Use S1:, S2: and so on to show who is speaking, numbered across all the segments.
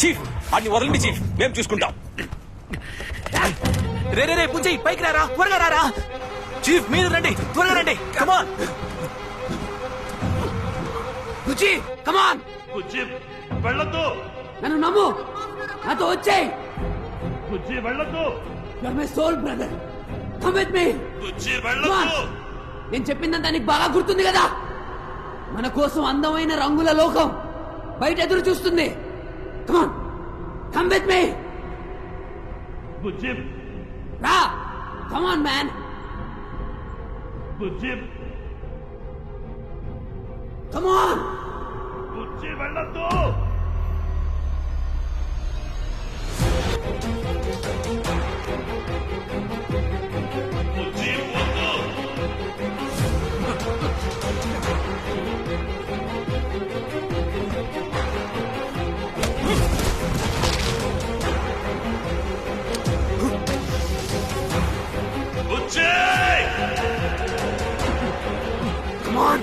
S1: Chief అన్ని వదలండి chief, మేము చూసుకుంటాం.
S2: రే రే రే పుంజి పైకి రారా, త్వరగా రారా. చీఫ్ మీరు రండి, త్వరగా రండి. కమాన్ పుంజి, కమాన్.
S3: బుజ్జి వెళ్ళొద్దు,
S4: నన్ను నమ్ము, నాతో వచ్చేయ్.
S3: బుజ్జి వెళ్ళొద్దు,
S4: You're my soul brother. Come with me.
S3: Bujji
S4: Come
S3: వెళ్ళొద్దు.
S4: on. నేను చెప్పిందంతా నీకు బాగా గుర్తుంది కదా. మన కోసం అందమైన రంగుల లోకం బయట ఎదురు చూస్తుంది. Come on. Come with me.
S3: బుజ్జి
S4: రా. Come on man.
S3: Bujji
S4: Come on.
S3: బుజ్జి వెళ్ళొద్దు. బుజ్జి వద్దు. బుజ్జి
S4: Come on.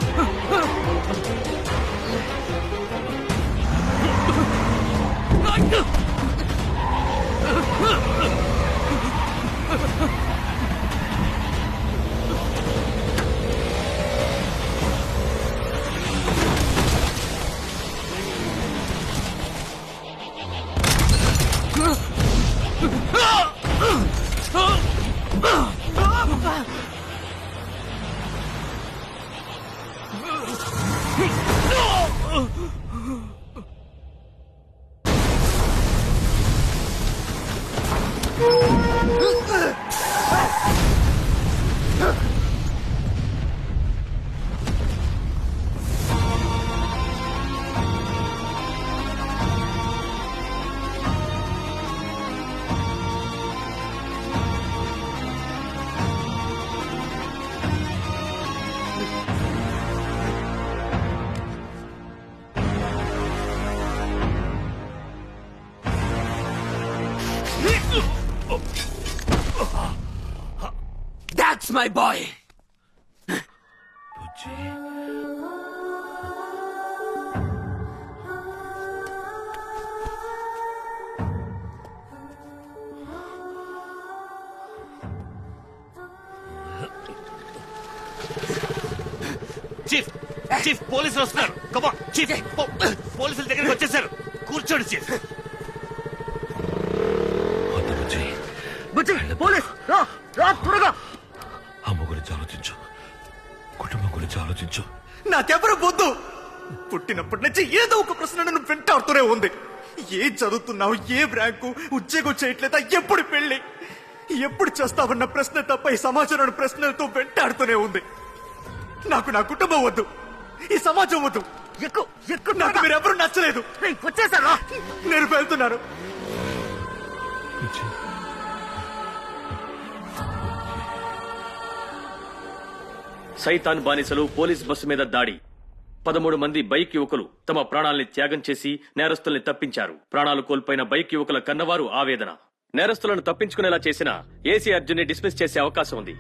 S4: That's my boy.
S3: Chief chief పోలీసులు వస్తున్నారు. కమాన్ చీఫ్, పోలీసుల దగ్గరికి వచ్చేసారు. కూర్చోండి చీఫ్.
S2: పోలీస్ రా రా త్వరగా.
S5: అమ్మ గురించి ఆలోచించు, కుటుంబం గురించి ఆలోచించు.
S2: నాకెవరు వద్దు. పుట్టినప్పటి నుంచి ఏదో ఒక ప్రశ్న నన్ను వెంటాడుతూనే ఉంది. ఏం చదువుతున్నావు, ఏ ర్యాంకు, ఉద్యోగం చేయట్లేదా, ఎప్పుడు పెళ్లి, ఎప్పుడు చేస్తావన్న ప్రశ్న తప్ప ఈ సమాచారం ప్రశ్నలతో వెంటాడుతూనే ఉంది. నాకు నా కుటుంబం వద్దు, ఈ సమాజం వద్దు. నాకు మీరెవరూ నచ్చలేదు. వచ్చేసారా? నేను వెళ్తున్నాను.
S1: సైతాన్ బానిసలు పోలీస్ బస్సు మీద దాడి. 13 మంది బైక్ యువకులు తమ ప్రాణాల్ని త్యాగం చేసి నేరస్తుల్ని తప్పించారు. ప్రాణాలు కోల్పోయిన బైక్ యువకుల కన్నవారు ఆవేదన. నేరస్తులను తప్పించుకునేలా చేసిన ఏసీ అర్జున్ ని డిస్మిస్ చేసే అవకాశం ఉంది.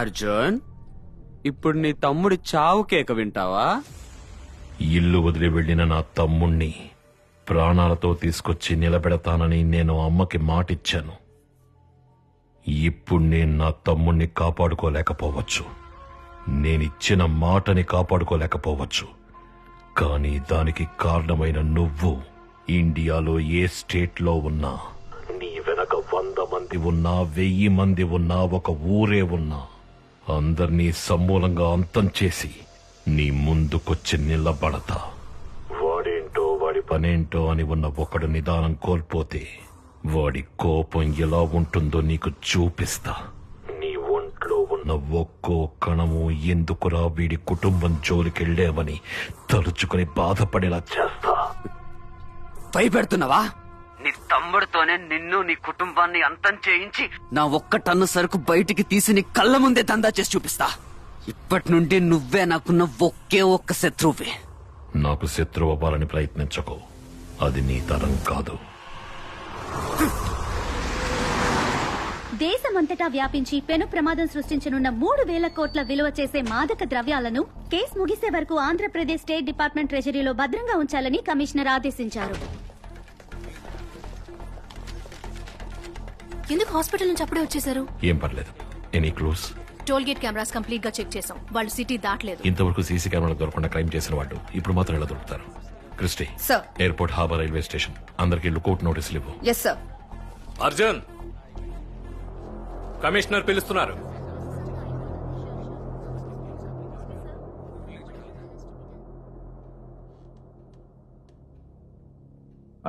S6: అర్జున్, ఇప్పుడు నీ తమ్ముడి చావు కేక వింటావా?
S5: ఇల్లు వదిలి వెళ్లిన నా తమ్ముణ్ణి ప్రాణాలతో తీసుకొచ్చి నిలబెడతానని నేను అమ్మకి మాటిచ్చాను. ఇప్పుడు నేను నా తమ్ముణ్ణి కాపాడుకోలేకపోవచ్చు, నేనిచ్చిన మాటని కాపాడుకోలేకపోవచ్చు. కానీ దానికి కారణమైన నువ్వు ఇండియాలో ఏ స్టేట్లో ఉన్నా, నీ వెనక 100 మంది ఉన్నా, 1000 మంది ఉన్నా, ఒక ఊరే ఉన్నా, అందర్నీ సమూలంగా అంతం చేసి నీ ముందుకొచ్చి నిలబడతా. వాడేంటో వాడి పనేంటో అని ఉన్న ఒకడు నిదానం కోల్పోతే వాడి కోపం ఎలా ఉంటుందో నీకు చూపిస్తా. నీ ఒంట్లో ఉన్న ఒక్కో కణము ఎందుకురా వీడి కుటుంబం జోలికెళ్లేమని తలుచుకుని బాధపడేలా చేస్తా.
S6: భయపెడుతున్నావా? నీ తమ్ముడితోనే నిన్ను నీ కుటుంబాన్ని అంతం చేయించి నా ఒక్క టన్ను సరుకు బయటికి తీసి నీ కళ్ళ ముందే దందా చేసి చూపిస్తా. ఇప్పటి నుండి నువ్వే నాకున్న ఒకే ఒక్క శత్రువే.
S5: నాకు శత్రువు అవ్వాలని ప్రయత్నించకు, అది నీ తరం కాదు.
S7: దేశమంతటా వ్యాపించి పెను ప్రమాదం సృష్టించనున్న 3,000 కోట్ల విలువ చేసే మాదక ద్రవ్యాలను కేసు ముగిసే వరకు ఆంధ్రప్రదేశ్ స్టేట్ డిపార్ట్మెంట్ ట్రెజరీలో భద్రంగా ఉంచాలని కమిషనర్ ఆదేశించారు.
S8: ఎందుకు హాస్పిటల్ నుంచి అప్పుడే వచ్చేసారు?
S5: ఏం పర్లేదు. Any clues?
S8: Toll gate cameras complete గా చెక్ చేసాం. వాళ్ళు సిటీ దాటలేదు.
S5: ఇంతవరకు సీసీ కెమెరాలు దొరకకుండా క్రైమ్ చేసిన వాళ్ళు ఇప్పుడు మాత్రం ఎలా దొరుకుతారు? Christy,
S8: sir.
S5: Airport, harbour, railway station అందరికి లుకౌట్ నోటీసులు ఇవ్వు.
S8: Yes sir.
S9: అర్జున్, కమిషనర్ పిలుస్తున్నారు.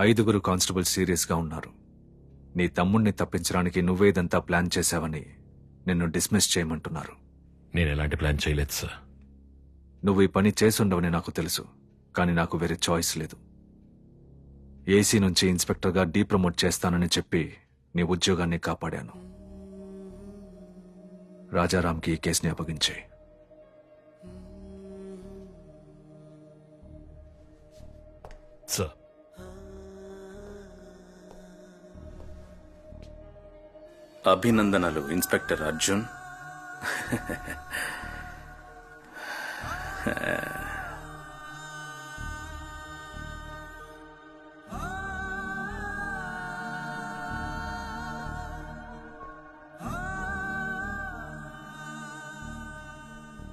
S2: ఐదుగురు కానిస్టేబుల్ సీరియస్ గా ఉన్నారు. నీ తమ్ముణ్ణి తప్పించడానికి నువ్వే ఇదంతా ప్లాన్ చేశావని నిన్ను డిస్మిస్ చేయమంటున్నారు.
S5: నేను ఎలాంటి ప్లాన్ చేయలేదు సార్.
S2: నువ్వు ఈ పని చేసుండవని నాకు తెలుసు, కానీ నాకు వేరే చాయిస్ లేదు. ఏసీ నుంచి ఇన్స్పెక్టర్గా డీప్రమోట్ చేస్తానని చెప్పి నీ ఉద్యోగాన్ని కాపాడాను. రాజారాంకి ఈ కేసుని అప్పగించే.
S5: సార్,
S9: అభినందనలు ఇన్స్పెక్టర్ అర్జున్.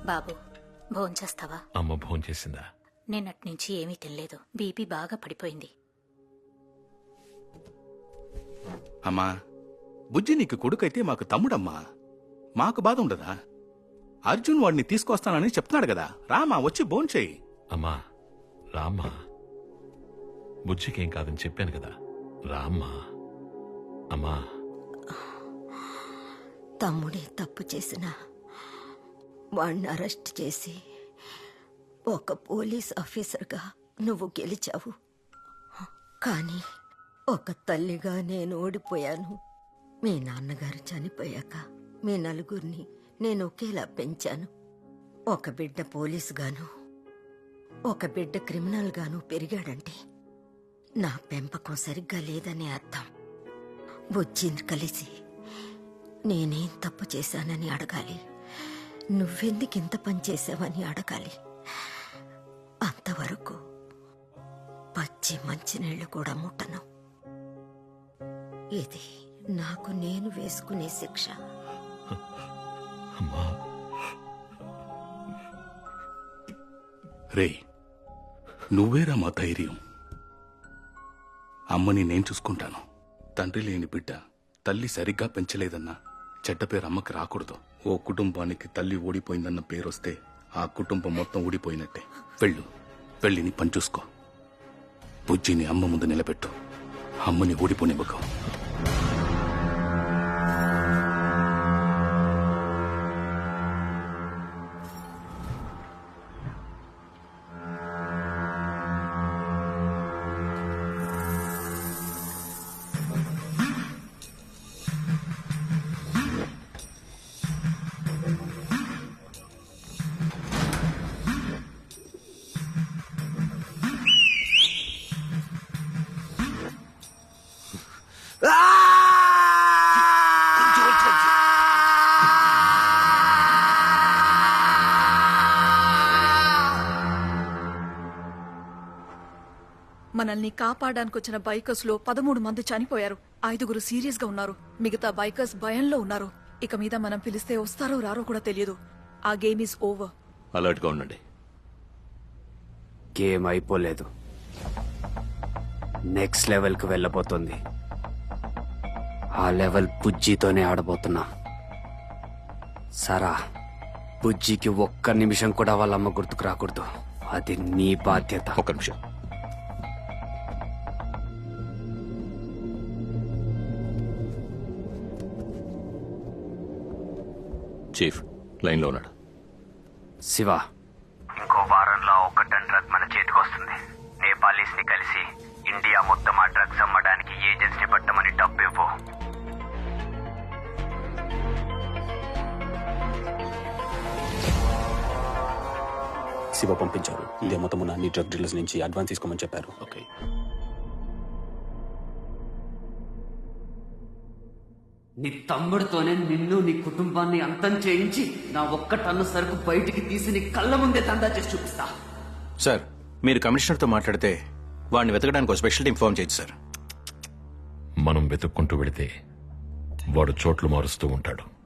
S8: బాబు, భోంచేస్తావా?
S5: అమ్మ భోన్ చేసిందా?
S8: నిన్నటి నుంచి ఏమీ తినలేదు. బీపీ బాగా పడిపోయింది.
S3: అమ్మా, బుజ్జి నీకు కొడుకైతే మాకు తమ్ముడమ్మా. మాకు బాధ ఉండదా? అర్జున్ వాడిని తీసుకొస్తానని చెప్తున్నాడు కదా. రామా, వచ్చి భోంచేయి.
S5: అమ్మా రామ్మా, బుజ్జికేం కాదని చెప్పాను కదా. రామ్మా. అమ్మా,
S10: తమ్ముడే తప్పు చేసినా వాణ్ణి అరెస్ట్ చేసి ఒక పోలీస్ ఆఫీసర్గా నువ్వు గెలిచావు. కానీ ఒక తల్లిగా నేను ఓడిపోయాను. మీ నాన్నగారు చనిపోయాక మీ నలుగురిని నేను ఒకేలా పెంచాను. ఒక బిడ్డ పోలీసుగాను ఒక బిడ్డ క్రిమినల్ గాను పెరిగాడంటే నా పెంపకం సరిగ్గా లేదని అర్థం. బుజ్జిని కలిసి నేనేం తప్పు చేశానని అడగాలి, నువ్వెందుకింత పని చేసావని అడగాలి. అంతవరకు పచ్చి మంచినీళ్లు కూడా ముట్టను. ఇది నాకు నేను వేసుకునే శిక్ష.
S5: అమ్మా.
S3: రే, నువ్వేరా మా ధైర్యం. అమ్మని నేను చూసుకుంటాను. తండ్రి లేని బిడ్డ తల్లి సరిగ్గా పెంచలేదన్నా చెడ్డ పేరు అమ్మకి రాకూడదు. ఓ కుటుంబానికి తల్లి ఓడిపోయిందన్న పేరొస్తే ఆ కుటుంబం మొత్తం ఊడిపోయినట్టే. వెళ్ళి నీ పని చూసుకో. బుజ్జిని అమ్మ ముందు నిలబెట్టు. అమ్మని ఓడిపోనివ్వకు.
S11: మనల్ని కాపాడడానికి వచ్చిన బైకర్స్ లో 13 మంది చనిపోయారు. 5గురు సీరియస్ గా ఉన్నారు. మిగతా బైకర్స్ భయంలో ఉన్నారు. ఇక మీద మనం పిలిస్తే వస్తారో రారో కూడా తెలియదు. ఆ గేమ్ ఈజ్ ఓవర్.
S9: అలర్ట్ గా ఉండండి.
S6: గేమ్ అయిపోలేదు, నెక్స్ట్ లెవెల్ కు వెళ్ళబోతుంది. ఆ లెవెల్ బుజ్జితోనే ఆడబోతున్నా. సరా, బుజ్జికి ఒక్క నిమిషం కూడా వాళ్ళమ్మ గుర్తుకు రాకూడదు. అది నీ బాధ్యత.
S9: ఒక్క నిమిషం. చీఫ్ లైన్ లో ఉన్నాడు.
S6: శివ, ఇంకో వారంలో 1 టన్ డ్రగ్ మన చేతికి వస్తుంది. నేపాలీస్ ని కలిసి ఇండియా మొత్తం ఆ డ్రగ్స్ అమ్మడానికి ఏజెంట్స్ ని పట్టమని డబ్బు ఇవ్వు.
S12: శివ పంపించారు. ఇండియా మొత్తం ఉన్న అన్ని డ్రగ్ డీలర్స్ నుంచి అడ్వాన్స్ తీసుకోమని చెప్పారు.
S9: ఓకే.
S6: నీ తమ్ముడితోనే నిన్ను నీ కుటుంబాన్ని అంతం చేయించి నా ఒక్క టన్ను సరుకు బయటికి తీసి నీ కళ్ళ ముందే దందా చేసి చూపిస్తా.
S13: సార్ మీరు కమిషనర్తో మాట్లాడితే వాడిని వెతకడానికి ఒక స్పెషల్ టీం ఫామ్ చేయొచ్చు సార్.
S5: మనం వెతుక్కుంటూ వెళితే వాడు చోట్లు మారుస్తూ ఉంటాడు.